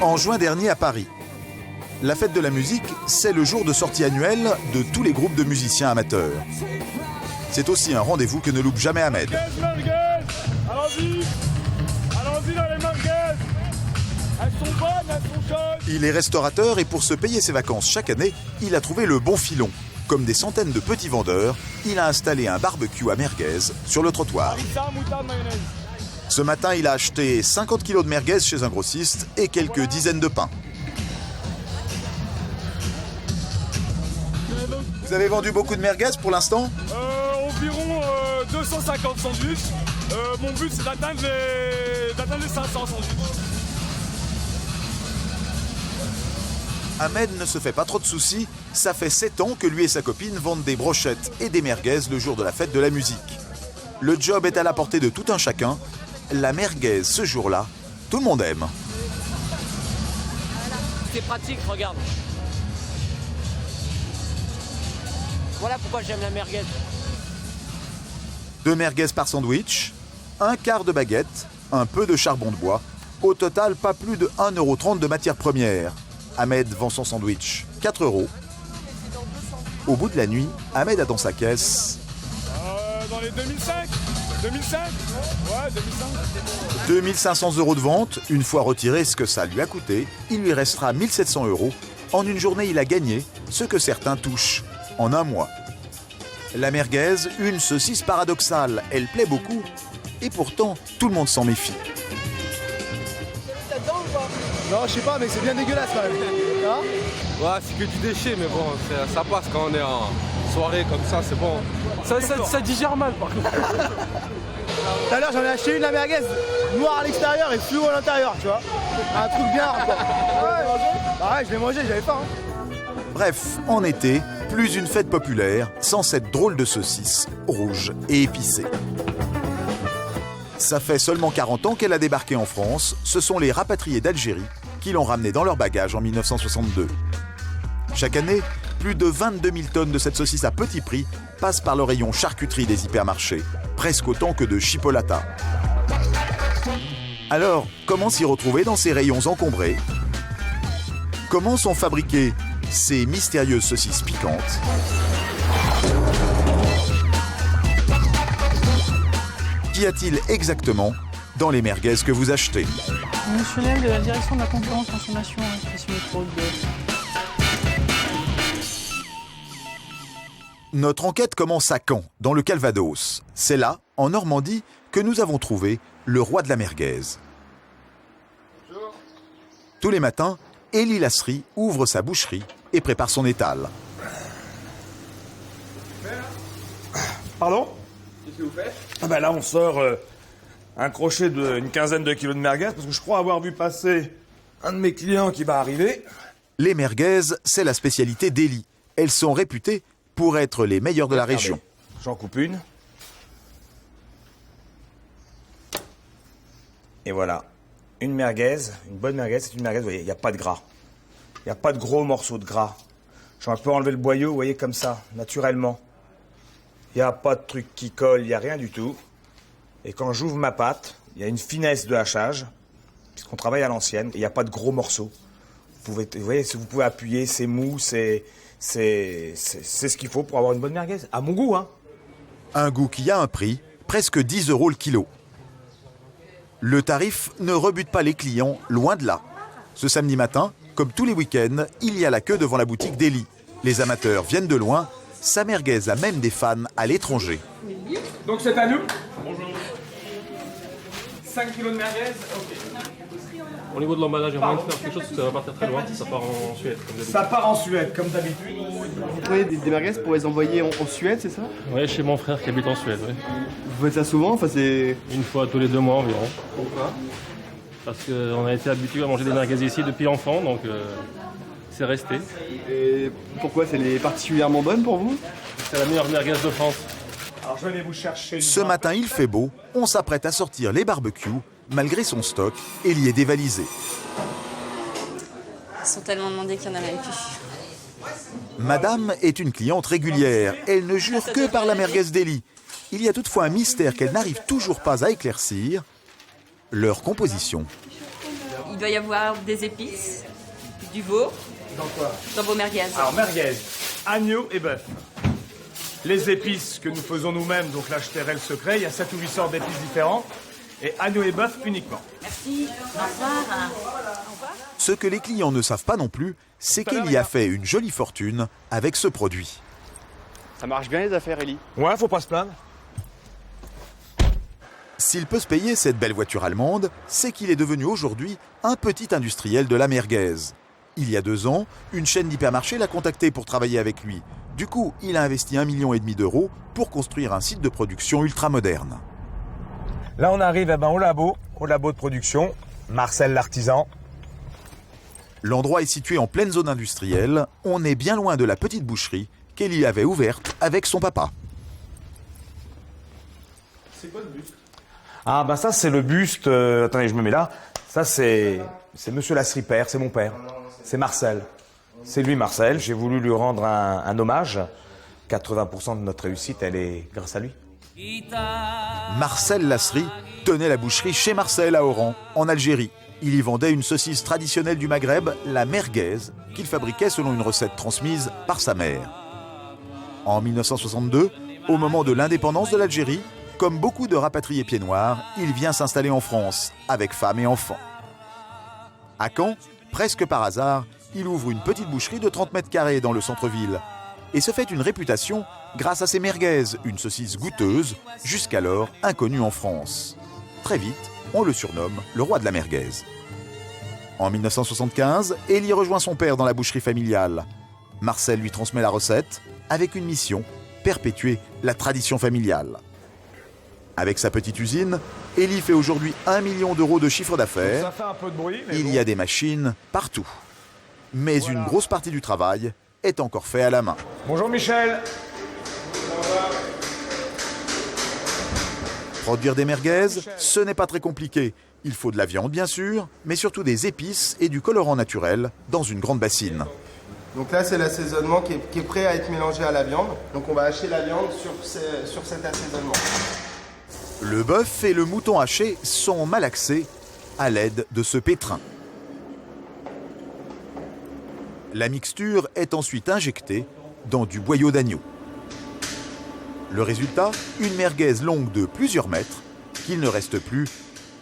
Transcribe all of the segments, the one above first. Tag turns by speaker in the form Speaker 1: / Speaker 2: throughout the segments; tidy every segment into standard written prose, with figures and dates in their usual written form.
Speaker 1: En juin dernier à Paris. La fête de la musique, c'est le jour de sortie annuel de tous les groupes de musiciens amateurs. C'est aussi un rendez-vous que ne loupe jamais Ahmed.
Speaker 2: Allons-y dans les merguez. Elles sont bonnes, elles sont chaudes.
Speaker 1: Il est restaurateur et pour se payer ses vacances chaque année, il a trouvé le bon filon. Comme des centaines de petits vendeurs, il a installé un barbecue à merguez sur le trottoir. Ce matin, il a acheté 50 kilos de merguez chez un grossiste et quelques dizaines de pains. Vous avez vendu beaucoup de merguez pour l'instant ?
Speaker 2: Environ 250 sandwichs. Mon but, c'est d'atteindre les 500 sandwichs.
Speaker 1: Ahmed ne se fait pas trop de soucis. Ça fait 7 ans que lui et sa copine vendent des brochettes et des merguez le jour de la fête de la musique. Le job est à la portée de tout un chacun. La merguez, ce jour-là, tout le monde aime.
Speaker 3: C'est pratique, regarde. Voilà pourquoi j'aime la merguez.
Speaker 1: 2 merguez par sandwich, un quart de baguette, un peu de charbon de bois. Au total, pas plus de 1,30 € de matières premières. Ahmed vend son sandwich 4 €. Au bout de la nuit, Ahmed a dans sa caisse...
Speaker 2: Dans les 2005 2005 Ouais, 2005.
Speaker 1: 2500 € de vente. Une fois retiré ce que ça lui a coûté, il lui restera 1700 €. En une journée, il a gagné ce que certains touchent en un mois. La merguez, une saucisse paradoxale, elle plaît beaucoup. Et pourtant, tout le monde s'en méfie.
Speaker 4: Non, je sais pas, mais c'est bien dégueulasse quand même. Hein?
Speaker 5: Ouais, c'est que du déchet, mais bon, ça passe quand on est en soirée comme ça, c'est bon. Ça digère mal par contre.
Speaker 4: Tout à l'heure, j'en ai acheté une, la merguez, noire à l'extérieur et fluo à l'intérieur, tu vois. Un truc bien hardcore. Ouais, bah ouais, je l'ai mangé, j'avais faim. Hein.
Speaker 1: Bref, en été, plus une fête populaire, sans cette drôle de saucisse rouge et épicée. Ça fait seulement 40 ans qu'elle a débarqué en France. Ce sont les rapatriés d'Algérie qui l'ont ramenée dans leur bagage en 1962. Chaque année, plus de 22 000 tonnes de cette saucisse à petit prix passent par le rayon charcuterie des hypermarchés, presque autant que de chipolata. Alors, comment s'y retrouver dans ces rayons encombrés ? Comment sont fabriquées ces mystérieuses saucisses piquantes ? Qu'y a-t-il exactement dans les merguez que vous achetez ?
Speaker 6: Monsieur Nel de la direction de la concurrence consommation, expression micro de...
Speaker 1: Notre enquête commence à Caen, dans le Calvados. C'est là, en Normandie, que nous avons trouvé le roi de la merguez. Tous les matins, Élie Lasserie ouvre sa boucherie et prépare son étal.
Speaker 7: Pardon ? Qu'est-ce que vous faites ? Ah bah là, on sort un crochet d'une quinzaine de kilos de merguez, parce que je crois avoir vu passer un de mes clients qui va arriver.
Speaker 1: Les merguez, c'est la spécialité d'Élie. Elles sont réputées pour être les meilleures de la région.
Speaker 7: J'en coupe une. Et voilà. Une merguez, une bonne merguez, c'est une merguez, vous voyez, il n'y a pas de gras. Il n'y a pas de gros morceaux de gras. J'ai un peu enlevé le boyau, vous voyez, comme ça, naturellement. Il n'y a pas de truc qui colle, il n'y a rien du tout. Et quand j'ouvre ma pâte, il y a une finesse de hachage, puisqu'on travaille à l'ancienne, et il n'y a pas de gros morceaux. Vous voyez, si vous pouvez appuyer, c'est mou, c'est ce qu'il faut pour avoir une bonne merguez. À mon goût, hein.
Speaker 1: Un goût qui a un prix, presque 10 € le kilo. Le tarif ne rebute pas les clients, loin de là. Ce samedi matin, comme tous les week-ends, il y a la queue devant la boutique d'Élie. Les amateurs viennent de loin. Sa merguez a même des fans à l'étranger.
Speaker 2: Donc c'est à nous. Bonjour. 5 kilos de merguez, ok.
Speaker 5: Au niveau de l'emballage, il y a moyen de faire quelque chose parce que ça va partir très loin, ça part en Suède comme d'habitude.
Speaker 7: Ça part en Suède, comme d'habitude.
Speaker 4: Vous prenez des merguez pour les envoyer en Suède, c'est ça ?
Speaker 5: Oui, chez mon frère qui habite en Suède, oui.
Speaker 4: Vous faites ça souvent ? Enfin, c'est...
Speaker 5: Une fois tous les 2 mois environ.
Speaker 4: Pourquoi ?
Speaker 5: Parce qu'on a été habitué à manger des merguez ici depuis enfant, donc c'est resté.
Speaker 4: Et pourquoi ? C'est les particulièrement bonnes pour vous ?
Speaker 5: C'est la meilleure merguez de France.
Speaker 7: Alors je vais aller vous chercher.
Speaker 1: Ce matin, il fait beau. On s'apprête à sortir les barbecues. Malgré son stock, Élie est dévalisé.
Speaker 8: Ils sont tellement demandés qu'il n'y en a même plus.
Speaker 1: Madame est une cliente régulière. Elle ne jure que par la merguez d'Élie. Il y a toutefois un mystère qu'elle n'arrive toujours pas à éclaircir. Leur composition.
Speaker 8: il doit y avoir des épices, du veau.
Speaker 7: Dans quoi?
Speaker 8: Dans vos merguez.
Speaker 7: Alors, merguez, agneau et bœuf. Les épices que nous faisons nous-mêmes, donc là je tairai le secret, il y a 7 ou 8 sortes d'épices différents. Et agneau et bœuf uniquement.
Speaker 8: Merci. Au revoir.
Speaker 1: Ce que les clients ne savent pas non plus, c'est qu'Eli a fait une jolie fortune avec ce produit.
Speaker 4: Ça marche bien les affaires, Eli?
Speaker 7: Ouais, faut pas se plaindre.
Speaker 1: S'il peut se payer cette belle voiture allemande, c'est qu'il est devenu aujourd'hui un petit industriel de la merguez. Il y a 2 ans, une chaîne d'hypermarchés l'a contacté pour travailler avec lui. Du coup, il a investi 1,5 million d'euros pour construire un site de production ultra moderne.
Speaker 7: Là, on arrive au labo de production, Marcel l'artisan.
Speaker 1: L'endroit est situé en pleine zone industrielle. On est bien loin de la petite boucherie qu'Eli avait ouverte avec son papa.
Speaker 2: C'est quoi le buste?
Speaker 7: Ah, bah ça, c'est le buste. Attendez, je me mets là. Ça, c'est Monsieur Lasserie père, c'est mon père. C'est Marcel. C'est lui, Marcel. J'ai voulu lui rendre un hommage. 80% de notre réussite, elle est grâce à lui.
Speaker 1: Marcel Lasserie tenait la boucherie chez Marcel à Oran, en Algérie. Il y vendait une saucisse traditionnelle du Maghreb, la merguez, qu'il fabriquait selon une recette transmise par sa mère. En 1962, au moment de l'indépendance de l'Algérie, comme beaucoup de rapatriés pieds noirs, il vient s'installer en France, avec femme et enfants. À Caen, presque par hasard, il ouvre une petite boucherie de 30 mètres carrés dans le centre-ville et se fait une réputation grâce à ses merguez, une saucisse goûteuse, jusqu'alors inconnue en France. Très vite, on le surnomme le roi de la merguez. En 1975, Eli rejoint son père dans la boucherie familiale. Marcel lui transmet la recette avec une mission, perpétuer la tradition familiale. Avec sa petite usine, Eli fait aujourd'hui 1 million d'euros de chiffre d'affaires.
Speaker 7: Ça fait un peu de bruit, mais
Speaker 1: Il y a des machines partout. Mais une grosse partie du travail est encore fait à la main.
Speaker 7: Bonjour Michel.
Speaker 1: Produire des merguez, ce n'est pas très compliqué. Il faut de la viande bien sûr, mais surtout des épices et du colorant naturel dans une grande bassine.
Speaker 9: Donc là, c'est l'assaisonnement qui est prêt à être mélangé à la viande. Donc on va hacher la viande sur cet assaisonnement.
Speaker 1: Le bœuf et le mouton haché sont malaxés à l'aide de ce pétrin. La mixture est ensuite injectée dans du boyau d'agneau. Le résultat, une merguez longue de plusieurs mètres qu'il ne reste plus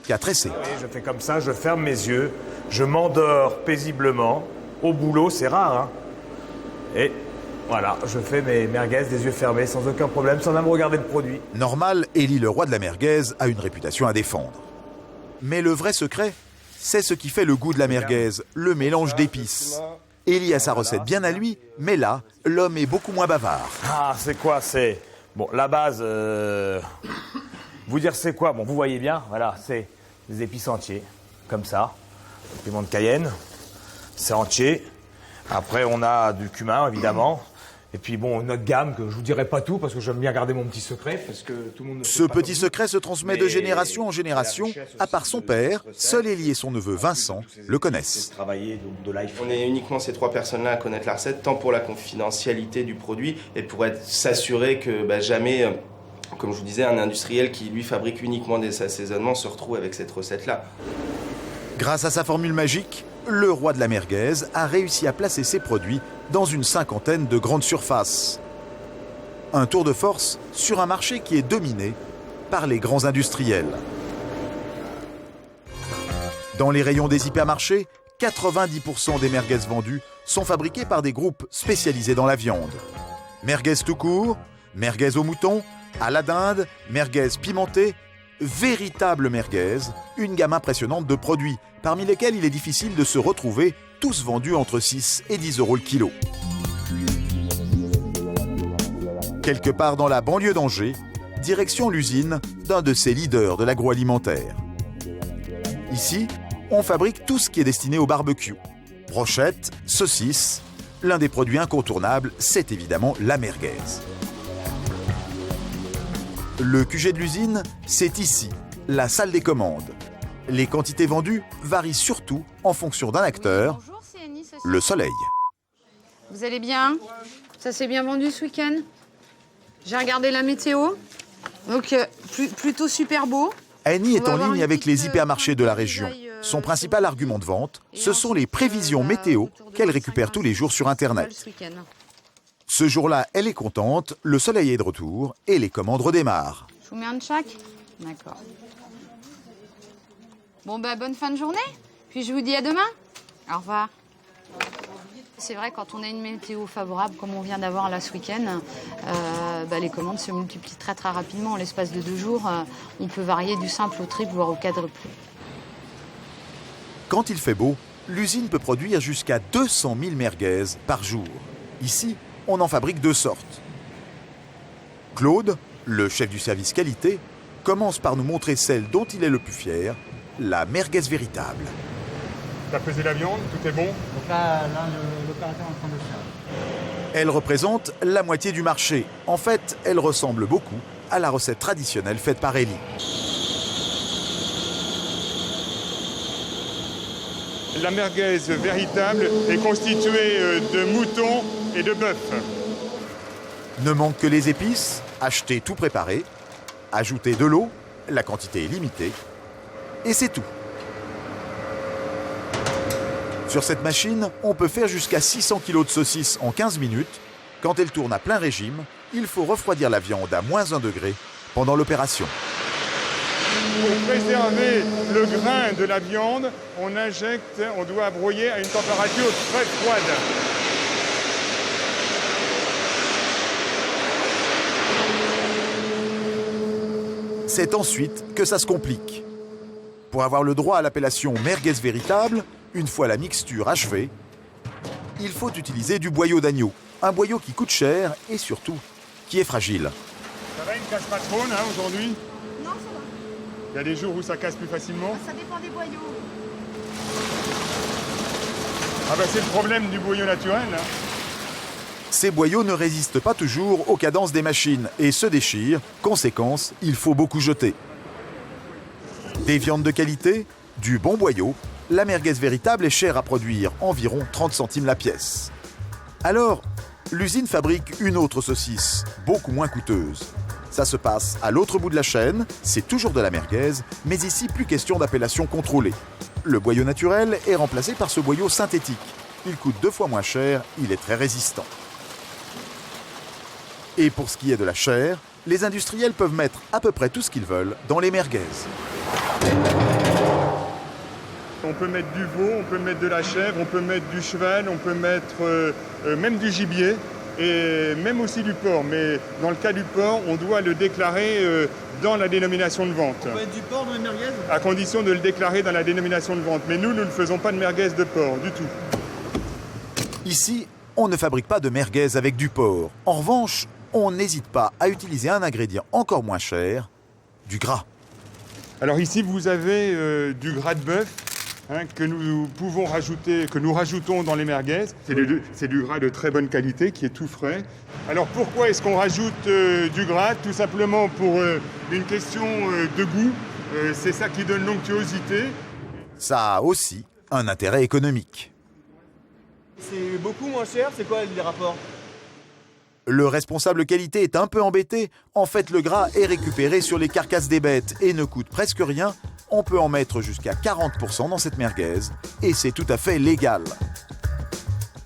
Speaker 1: qu'à tresser.
Speaker 7: Oui, je fais comme ça, je ferme mes yeux, je m'endors paisiblement. Au boulot, c'est rare, hein. Et voilà, je fais mes merguez des yeux fermés, sans aucun problème, sans même regarder le produit.
Speaker 1: Normal, Eli, le roi de la merguez, a une réputation à défendre. Mais le vrai secret, c'est ce qui fait le goût de la merguez, le mélange d'épices. Eli a sa recette bien à lui, mais là, l'homme est beaucoup moins bavard.
Speaker 7: Ah, c'est quoi? C'est... Bon, la base... Vous dire c'est quoi? Bon, vous voyez bien, voilà, c'est des épices entiers, comme ça. Le piment de Cayenne, c'est entier. Après, on a du cumin, évidemment. Et puis, bon, notre gamme, que je vous dirai pas tout, parce que j'aime bien garder mon petit secret, parce que tout le monde ne
Speaker 1: Ce petit secret se transmet de génération en génération. À part son père, seul Eli et son neveu Vincent le connaissent.
Speaker 9: On est uniquement ces 3 personnes-là à connaître la recette, tant pour la confidentialité du produit et pour s'assurer que jamais, comme je vous disais, un industriel qui lui fabrique uniquement des assaisonnements se retrouve avec cette recette-là.
Speaker 1: Grâce à sa formule magique, le roi de la merguez a réussi à placer ses produits dans une 50aine de grandes surfaces. Un tour de force sur un marché qui est dominé par les grands industriels. Dans les rayons des hypermarchés, 90% des merguez vendues sont fabriquées par des groupes spécialisés dans la viande. Merguez tout court, merguez au mouton, à la dinde, merguez pimentée, véritable merguez, une gamme impressionnante de produits, parmi lesquels il est difficile de se retrouver, tous vendus entre 6 et 10 euros le kilo. Quelque part dans la banlieue d'Angers, direction l'usine d'un de ces leaders de l'agroalimentaire. Ici, on fabrique tout ce qui est destiné au barbecue. Brochettes, saucisses, l'un des produits incontournables, c'est évidemment la merguez. Le QG de l'usine, c'est ici, la salle des commandes. Les quantités vendues varient surtout en fonction d'un acteur, le soleil.
Speaker 10: Vous allez bien? Ça s'est bien vendu ce week-end? J'ai regardé la météo, donc plutôt super beau.
Speaker 1: Annie est en ligne avec les hypermarchés de la région. Son principal argument de vente, ce sont les prévisions météo qu'elle récupère tous les jours sur Internet. Ce jour-là, elle est contente, le soleil est de retour et les commandes redémarrent.
Speaker 10: Je vous mets un de chaque? D'accord. Bon, bah, bonne fin de journée. Puis je vous dis à demain. Au revoir. C'est vrai, quand on a une météo favorable, comme on vient d'avoir là ce week-end, les commandes se multiplient très très rapidement. En l'espace de 2 jours, on peut varier du simple au triple, voire au quadruple.
Speaker 1: Quand il fait beau, l'usine peut produire jusqu'à 200 000 merguez par jour. Ici, on en fabrique 2 sortes. Claude, le chef du service qualité, commence par nous montrer celle dont il est le plus fier, la merguez véritable.
Speaker 2: T'as pesé la viande, tout est bon?
Speaker 11: Donc là l'opérateur est en train de faire.
Speaker 1: Elle représente la moitié du marché. En fait, elle ressemble beaucoup à la recette traditionnelle faite par Ellie.
Speaker 2: La merguez véritable est constituée de mouton et de bœuf.
Speaker 1: Ne manque que les épices, acheter tout préparé, ajouter de l'eau, la quantité est limitée, et c'est tout. Sur cette machine, on peut faire jusqu'à 600 kg de saucisses en 15 minutes. Quand elle tourne à plein régime, il faut refroidir la viande à -1 degré pendant l'opération.
Speaker 2: Pour préserver le grain de la viande, on doit broyer à une température très froide.
Speaker 1: C'est ensuite que ça se complique. Pour avoir le droit à l'appellation merguez véritable, une fois la mixture achevée, il faut utiliser du boyau d'agneau. Un boyau qui coûte cher et surtout qui est fragile.
Speaker 2: Ça va, il ne casse pas trop là aujourd'hui?
Speaker 10: Non, ça va.
Speaker 2: Il y a des jours où ça casse plus facilement?
Speaker 10: Ça dépend des boyaux.
Speaker 2: Ah ben c'est le problème du boyau naturel. Hein.
Speaker 1: Ces boyaux ne résistent pas toujours aux cadences des machines et se déchirent. Conséquence, il faut beaucoup jeter. Des viandes de qualité, du bon boyau, la merguez véritable est chère à produire, environ 30 centimes la pièce. Alors, l'usine fabrique une autre saucisse, beaucoup moins coûteuse. Ça se passe à l'autre bout de la chaîne, c'est toujours de la merguez, mais ici plus question d'appellation contrôlée. Le boyau naturel est remplacé par ce boyau synthétique. Il coûte 2 fois moins cher, il est très résistant. Et pour ce qui est de la chair, les industriels peuvent mettre à peu près tout ce qu'ils veulent dans les merguez.
Speaker 2: On peut mettre du veau, on peut mettre de la chèvre, on peut mettre du cheval, on peut mettre même du gibier et même aussi du porc. Mais dans le cas du porc, on doit le déclarer dans la dénomination de vente.
Speaker 11: On peut mettre du porc dans les merguez?
Speaker 2: À condition de le déclarer dans la dénomination de vente. Mais nous ne faisons pas de merguez de porc du tout.
Speaker 1: Ici, on ne fabrique pas de merguez avec du porc. En revanche, on n'hésite pas à utiliser un ingrédient encore moins cher, du gras.
Speaker 2: Alors ici, vous avez du gras de bœuf. Que nous pouvons rajouter, que nous rajoutons dans les merguez. C'est du gras de très bonne qualité qui est tout frais. Alors pourquoi est-ce qu'on rajoute du gras? Tout simplement pour une question de goût. C'est ça qui donne l'onctuosité.
Speaker 1: Ça a aussi un intérêt économique.
Speaker 4: C'est beaucoup moins cher, c'est quoi les rapports?
Speaker 1: Le responsable qualité est un peu embêté. En fait, le gras est récupéré sur les carcasses des bêtes et ne coûte presque rien. On peut en mettre jusqu'à 40% dans cette merguez et c'est tout à fait légal.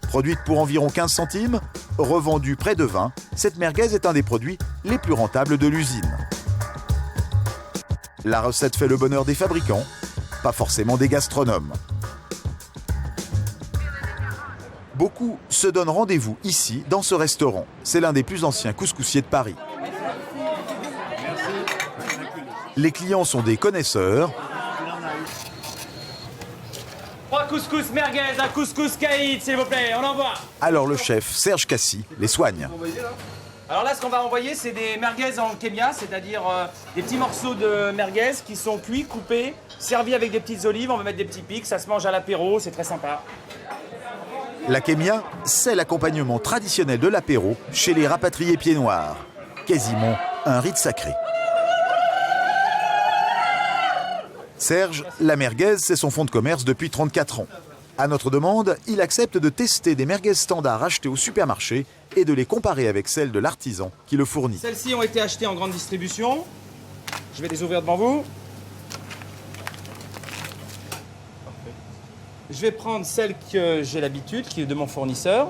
Speaker 1: Produite pour environ 15 centimes, revendue près de 20, cette merguez est un des produits les plus rentables de l'usine. La recette fait le bonheur des fabricants, pas forcément des gastronomes. Beaucoup se donnent rendez-vous ici, dans ce restaurant. C'est l'un des plus anciens couscoussiers de Paris. Les clients sont des connaisseurs.
Speaker 12: 3 couscous merguez, un couscous caïd, s'il vous plaît, on envoie.
Speaker 1: Alors le chef, Serge Cassi, les soigne.
Speaker 12: Alors là, ce qu'on va envoyer, c'est des merguez en kémia, c'est-à-dire des petits morceaux de merguez qui sont cuits, coupés, servis avec des petites olives, on va mettre des petits pics, ça se mange à l'apéro, c'est très sympa.
Speaker 1: La kémia, c'est l'accompagnement traditionnel de l'apéro chez les rapatriés pieds noirs. Quasiment un rite sacré. Serge, la merguez, c'est son fonds de commerce depuis 34 ans. À notre demande, il accepte de tester des merguez standards achetées au supermarché et de les comparer avec celles de l'artisan qui le fournit.
Speaker 12: Celles-ci ont été achetées en grande distribution. Je vais les ouvrir devant vous. Je vais prendre celle que j'ai l'habitude, qui est de mon fournisseur.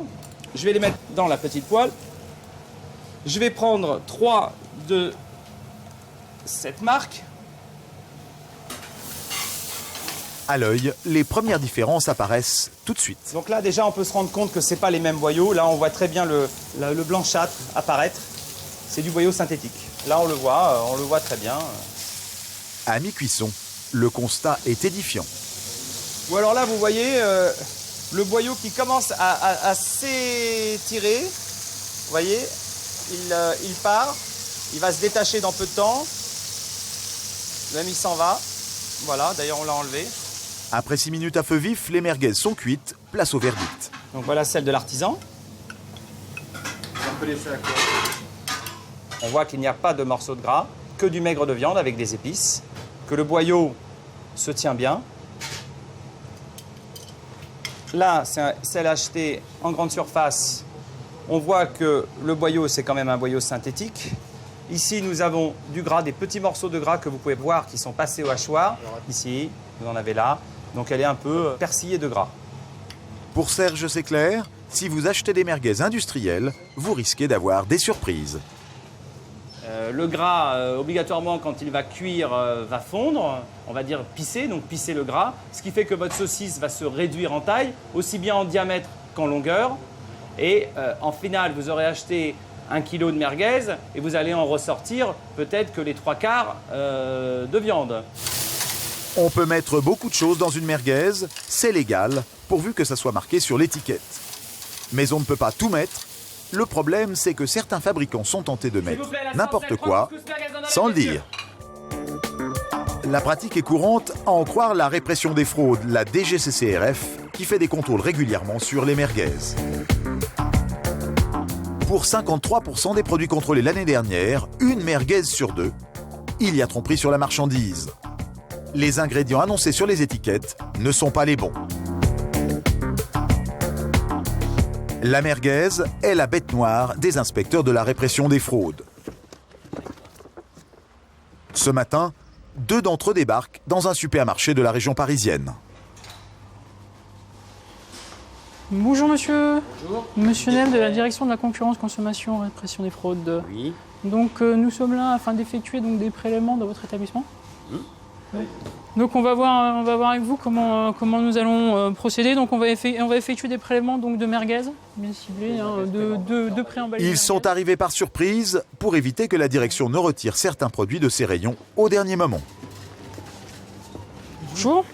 Speaker 12: Je vais les mettre dans la petite poêle. Je vais prendre 3 de cette marque.
Speaker 1: À l'œil, les premières différences apparaissent tout de suite.
Speaker 12: Donc là, déjà, on peut se rendre compte que ce n'est pas les mêmes boyaux. Là, on voit très bien le blanchâtre apparaître. C'est du boyau synthétique. Là, on le voit très bien.
Speaker 1: À mi-cuisson, le constat est édifiant.
Speaker 12: Ou alors là, vous voyez le boyau qui commence à s'étirer. Vous voyez, il part. Il va se détacher dans peu de temps. Même il s'en va. Voilà, d'ailleurs, on l'a enlevé.
Speaker 1: Après 6 minutes à feu vif, les merguez sont cuites, place au verdict.
Speaker 12: Donc voilà celle de l'artisan. On peut laisser la cour. On voit qu'il n'y a pas de morceaux de gras, que du maigre de viande avec des épices, que le boyau se tient bien. Là, c'est celle achetée en grande surface. On voit que le boyau, c'est quand même un boyau synthétique. Ici, nous avons du gras, des petits morceaux de gras que vous pouvez voir qui sont passés au hachoir. Ici, vous en avez là. Donc elle est un peu persillée de gras.
Speaker 1: Pour Serge, c'est clair, si vous achetez des merguez industrielles, vous risquez d'avoir des surprises.
Speaker 12: Le gras, obligatoirement, quand il va cuire, va fondre, on va dire pisser, donc pisser le gras, ce qui fait que votre saucisse va se réduire en taille, aussi bien en diamètre qu'en longueur. Et en finale, vous aurez acheté 1 kilo de merguez et vous allez en ressortir peut-être que les 3/4 de viande.
Speaker 1: On peut mettre beaucoup de choses dans une merguez, c'est légal, pourvu que ça soit marqué sur l'étiquette. Mais on ne peut pas tout mettre. Le problème, c'est que certains fabricants sont tentés de mettre n'importe quoi, sans le dire. La pratique est courante, à en croire la répression des fraudes, la DGCCRF, qui fait des contrôles régulièrement sur les merguez. Pour 53% des produits contrôlés l'année dernière, une merguez sur 2, il y a tromperie sur la marchandise. Les ingrédients annoncés sur les étiquettes ne sont pas les bons. La merguez est la bête noire des inspecteurs de la répression des fraudes. Ce matin, 2 d'entre eux débarquent dans un supermarché de la région parisienne.
Speaker 6: Bonjour monsieur.
Speaker 3: Bonjour.
Speaker 6: Monsieur Nem de la direction de la concurrence, consommation, répression des fraudes.
Speaker 3: Oui.
Speaker 6: Donc nous sommes là afin d'effectuer donc des prélèvements dans votre établissement. Oui. Donc on va voir avec vous comment nous allons procéder. Donc on va effectuer des prélèvements donc de merguez, bien ciblés, de préemballés.
Speaker 1: Ils sont arrivés par surprise pour éviter que la direction ne retire certains produits de ses rayons au dernier moment.
Speaker 6: Bonjour.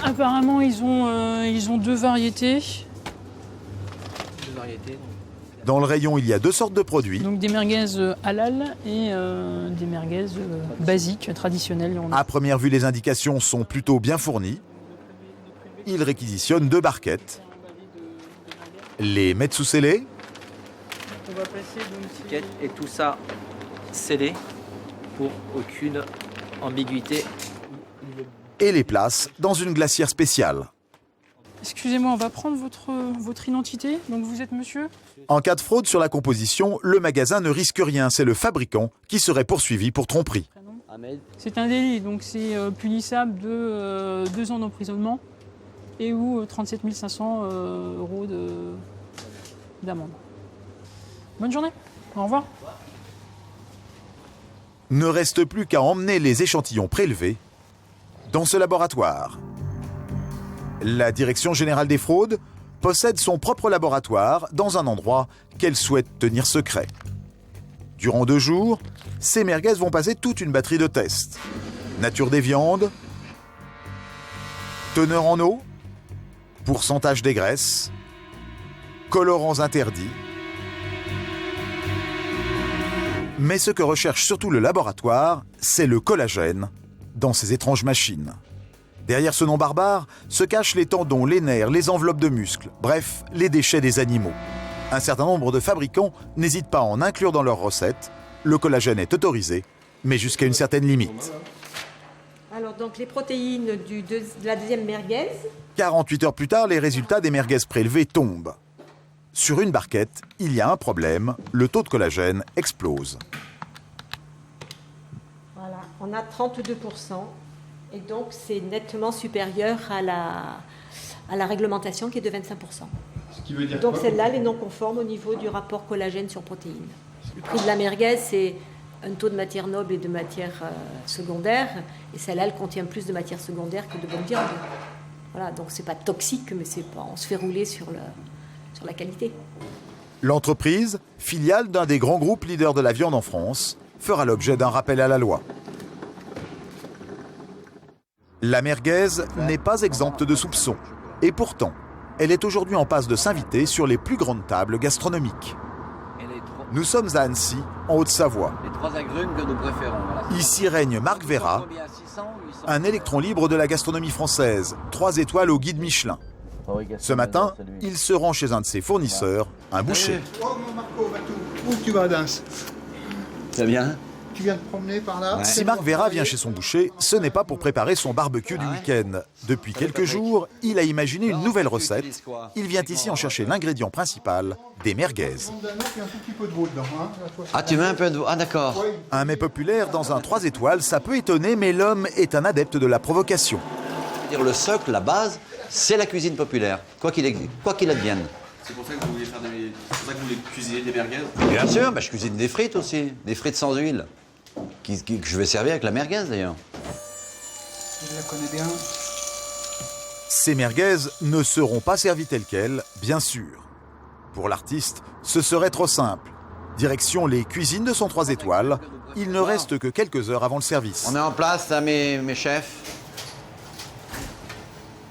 Speaker 6: Apparemment, ils ont 2 variétés.
Speaker 1: Dans le rayon, il y a 2 sortes de produits.
Speaker 6: Donc des merguez halal et des merguez basiques, traditionnelles.
Speaker 1: À première vue, les indications sont plutôt bien fournies. Ils réquisitionnent 2 barquettes. Les mettent sous scellé.
Speaker 6: On va passer donc
Speaker 3: Étiquette et tout ça scellé pour aucune ambiguïté.
Speaker 1: Et les place dans une glacière spéciale.
Speaker 6: Excusez-moi, on va prendre votre identité. Donc vous êtes monsieur ?
Speaker 1: En cas de fraude sur la composition, le magasin ne risque rien. C'est le fabricant qui serait poursuivi pour tromperie.
Speaker 6: C'est un délit, donc c'est punissable de 2 ans d'emprisonnement et ou 37 500 € d'amende. Bonne journée, au revoir.
Speaker 1: Ne reste plus qu'à emmener les échantillons prélevés dans ce laboratoire. La Direction générale des fraudes possède son propre laboratoire dans un endroit qu'elle souhaite tenir secret. Durant 2 jours, ces merguez vont passer toute une batterie de tests. Nature des viandes, teneur en eau, pourcentage des graisses, colorants interdits. Mais ce que recherche surtout le laboratoire, c'est le collagène dans ces étranges machines. Derrière ce nom barbare se cachent les tendons, les nerfs, les enveloppes de muscles, bref, les déchets des animaux. Un certain nombre de fabricants n'hésitent pas à en inclure dans leurs recettes. Le collagène est autorisé, mais jusqu'à une certaine limite.
Speaker 13: Alors donc les protéines de la deuxième merguez.
Speaker 1: 48 heures plus tard, les résultats des merguez prélevées tombent. Sur une barquette, il y a un problème, le taux de collagène explose.
Speaker 13: Voilà, on a 32%. Et donc, c'est nettement supérieur à la réglementation qui est de 25%.
Speaker 11: Ce qui veut dire
Speaker 13: donc,
Speaker 11: quoi?
Speaker 13: celle-là, elle est non conforme au niveau du rapport collagène sur protéines. Le prix de la merguez, c'est un taux de matière noble et de matière secondaire. Et celle-là, elle contient plus de matière secondaire que de bonne viande. Voilà, donc c'est pas toxique, mais c'est pas, on se fait rouler sur la qualité.
Speaker 1: L'entreprise, filiale d'un des grands groupes leaders de la viande en France, fera l'objet d'un rappel à la loi. La merguez n'est pas exempte de soupçons. Et pourtant, elle est aujourd'hui en passe de s'inviter sur les plus grandes tables gastronomiques. Nous sommes à Annecy, en Haute-Savoie.
Speaker 14: Les 3 agrumes que nous préférons. Voilà.
Speaker 1: Ici règne Marc Vera, un électron libre de la gastronomie française, 3 étoiles au guide Michelin. Ce matin, il se rend chez un de ses fournisseurs, un boucher.
Speaker 11: Oh, mon Marco, où tu vas à Danse?
Speaker 14: C'est bien.
Speaker 11: Tu viens de promener par là?
Speaker 1: Si Marc Vera vient chez son boucher, ce n'est pas pour préparer son barbecue du week-end. Depuis quelques jours, il a imaginé une nouvelle recette. Il vient ici en chercher l'ingrédient principal, des merguez.
Speaker 14: Ah, tu mets un peu de veau. Ah, d'accord.
Speaker 1: Un mets populaire dans un 3 étoiles, ça peut étonner, mais l'homme est un adepte de la provocation.
Speaker 14: Le socle, la base, c'est la cuisine populaire, quoi qu'il advienne.
Speaker 15: C'est pour ça que vous voulez faire c'est pour ça que vous voulez cuisiner des merguez?
Speaker 14: Bien sûr, je cuisine des frites aussi, des frites sans huile, que je vais servir avec la merguez d'ailleurs.
Speaker 11: Je la connais bien.
Speaker 1: Ces merguez ne seront pas servies telles quelles, bien sûr. Pour l'artiste, ce serait trop simple. Direction les cuisines de son 3 étoiles, il ne reste que quelques heures avant le service.
Speaker 14: On est en place, là, mes chefs.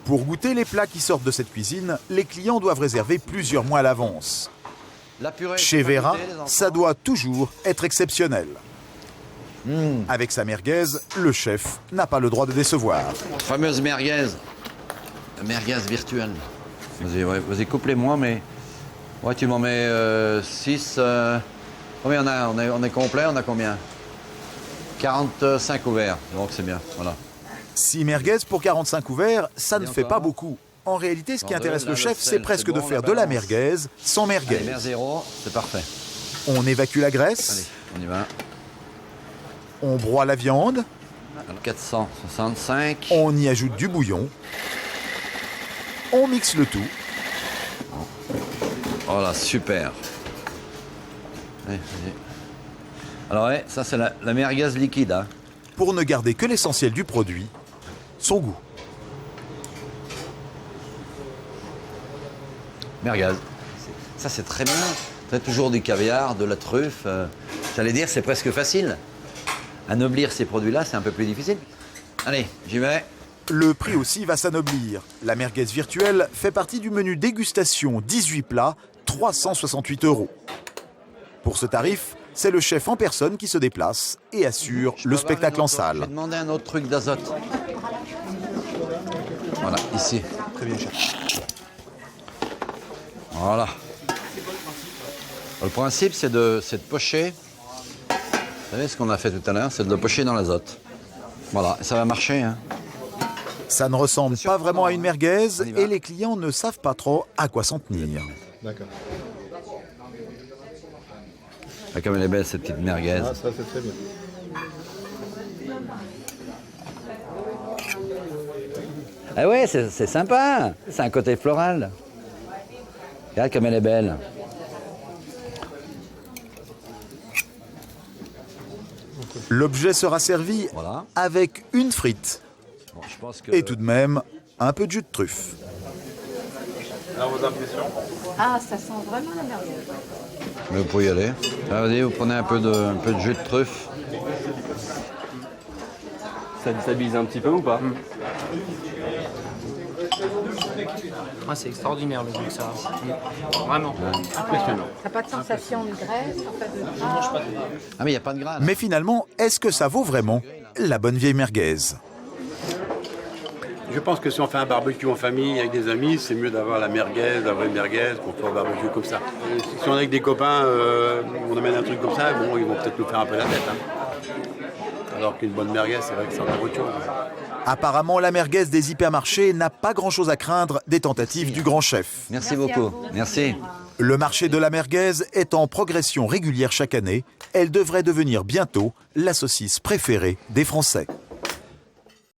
Speaker 1: Pour goûter les plats qui sortent de cette cuisine, les clients doivent réserver plusieurs mois à l'avance. Chez Vera, ça doit toujours être exceptionnel. Avec sa merguez, le chef n'a pas le droit de décevoir.
Speaker 14: Fameuse merguez. La merguez virtuelle. Vas-y, coupe-les-moi, mais... Ouais, tu m'en mets 6... Combien on a? On est complet, on a combien? 45 ouverts, donc c'est bien, voilà.
Speaker 1: 6 merguez pour 45 ouverts, ça ne fait pas beaucoup. En réalité, ce qui intéresse le chef, c'est presque de faire de la merguez sans merguez.
Speaker 14: Allez, mer 0, c'est parfait.
Speaker 1: On évacue la graisse.
Speaker 14: Allez, on y va.
Speaker 1: On broie la viande.
Speaker 14: 465.
Speaker 1: On y ajoute du bouillon. On mixe le tout.
Speaker 14: Oh là, super. Allez, vas-y. Alors ouais, ça c'est la merguez liquide. Hein.
Speaker 1: Pour ne garder que l'essentiel du produit, son goût.
Speaker 14: Merguez. Ça c'est très bien. C'est toujours du caviar, de la truffe. J'allais dire, c'est presque facile. Anoblir ces produits-là, c'est un peu plus difficile. Allez, j'y vais.
Speaker 1: Le prix aussi va s'anoblir. La merguez virtuelle fait partie du menu dégustation 18 plats, 368 €. Pour ce tarif, c'est le chef en personne qui se déplace et assure le spectacle en salle.
Speaker 14: Je vais demander un autre truc d'azote. Voilà, ici.
Speaker 11: Très bien, chef.
Speaker 14: Voilà. Le principe, c'est de pocher. Vous savez ce qu'on a fait tout à l'heure, c'est de le pocher dans l'azote. Voilà, ça va marcher. Hein.
Speaker 1: Ça ne ressemble pas vraiment à une merguez et les clients ne savent pas trop à quoi s'en tenir.
Speaker 11: D'accord.
Speaker 14: Ah, comme elle est belle, cette petite merguez.
Speaker 11: Ah, ça, c'est très bien.
Speaker 14: Ah ouais, c'est sympa. C'est un côté floral. Regarde comme elle est belle.
Speaker 1: L'objet sera servi avec une frite.
Speaker 14: Bon, je pense que...
Speaker 1: Et tout de même, un peu de jus de truffe.
Speaker 15: Alors vos impressions?
Speaker 8: Ah, ça sent vraiment la merguez.
Speaker 14: Mais vous pouvez y aller. Ah, vas-y, vous prenez un peu de jus de truffe.
Speaker 15: Ça déstabilise un petit peu ou pas?
Speaker 3: Ah, c'est extraordinaire le goût que ça a. Vraiment.
Speaker 15: Impressionnant.
Speaker 8: T'as pas de sensation de graisse, pas de gras.
Speaker 14: Ah mais il n'y a pas de gras.
Speaker 1: Mais finalement, est-ce que ça vaut vraiment la bonne vieille merguez?
Speaker 16: Je pense que si on fait un barbecue en famille avec des amis, c'est mieux d'avoir la merguez, la vraie merguez, qu'on fait un barbecue comme ça. Si on est avec des copains, on amène un truc comme ça, bon, ils vont peut-être nous faire un peu la tête. Hein. Alors qu'une bonne merguez, c'est vrai que c'est encore autre chose.
Speaker 1: Apparemment, la merguez des hypermarchés n'a pas grand-chose à craindre des tentatives du grand chef.
Speaker 14: Merci beaucoup. Merci.
Speaker 1: Le marché de la merguez est en progression régulière chaque année. Elle devrait devenir bientôt la saucisse préférée des Français.